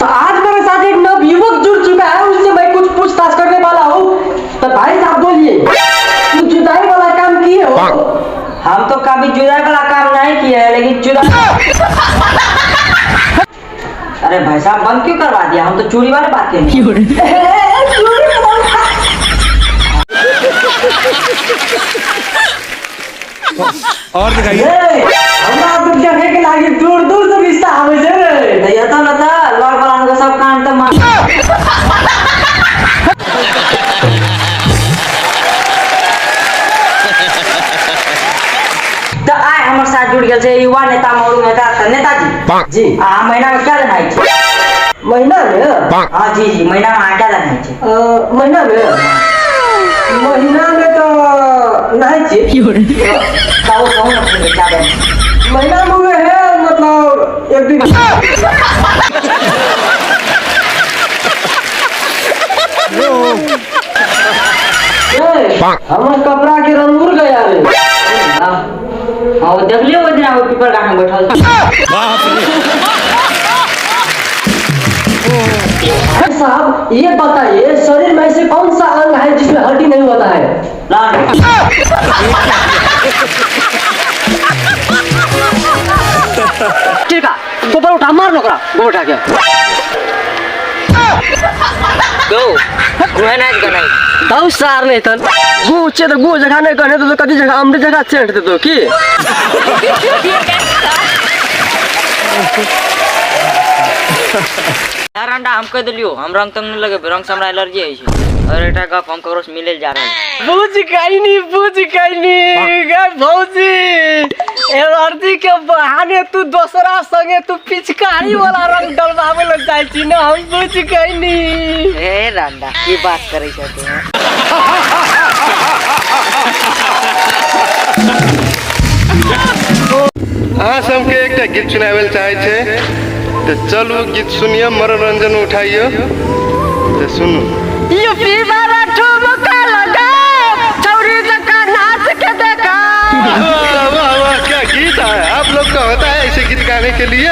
तो आज मेरे साथ एक नवयुवक जुड़ चुका है, उससे मैं कुछ पूछताछ करने वाला हूँ। तो भाई साहब बोलिए, तू जुदाई वाला काम किए हो? हम तो कभी जुदाई वाला काम नहीं किए हैं, लेकिन अरे भाई साहब बंद क्यों करवा दिया? हम तो चोरी वाले बात करें। और दिखाइए। हमरा तो देखे के लागे दूर दूर से रिश्ता आवे छे रे। भैया तो ना था लड़ वाला को सब कान तो मार। तो आए हमारे साथ जुड़ गए थे युवा नेता मौरू नेताजी जी। महीना में क्या देना है? महीना में? हाँ जी जी, महीना में क्या देना है? महीना में तो नहीं चाहिए। ताऊ कौन अपने क्या देना? महीना में है मतलब एक दिन। हमारे कपड़ा के रंग उड़ गया रे। हाँ वो देख लियो वो दिन वो पीपर गाछ में बैठल। साहब ये बताइए, शरीर में ऐसे कौन सा अंग है जिसमें हड्डी नहीं होता है? ठीक है, गोबर उठा, मार लो करा गोबर उठा के। गो गुहे नहीं गनाई दाऊ सार नहीं तन गु चे तो गु जगह नहीं कहने तो कदी जगह हमरे जगह चेंट दे तो की। यार अंडा हम कह दिलियो, हम रंग तंग नहीं लगे, रंग से हमरा एलर्जी है छै। और एटा गप हम ककरो से मिले जा रहल। बुझ गईनी गे भौजी, एलर्जी के बहाने तू दूसरा संगे तू पिचकारी वाला रंग डलवावे लग जाई छी ना, हम बुझ गईनी। ए रंडा की बात करै छै तू? अहाँ सबके एकटा गीत सुनाबै चाहै छै, तो चलू गीत सुनिए, मनोरंजन उठाइए, तो सुनू। यूपी वाला ठुमका लगा, छौरी जका नाच के देखा। वाह वाह वाह, क्या गीत है! आप लोग का होता है ऐसे गीत गाने के लिए?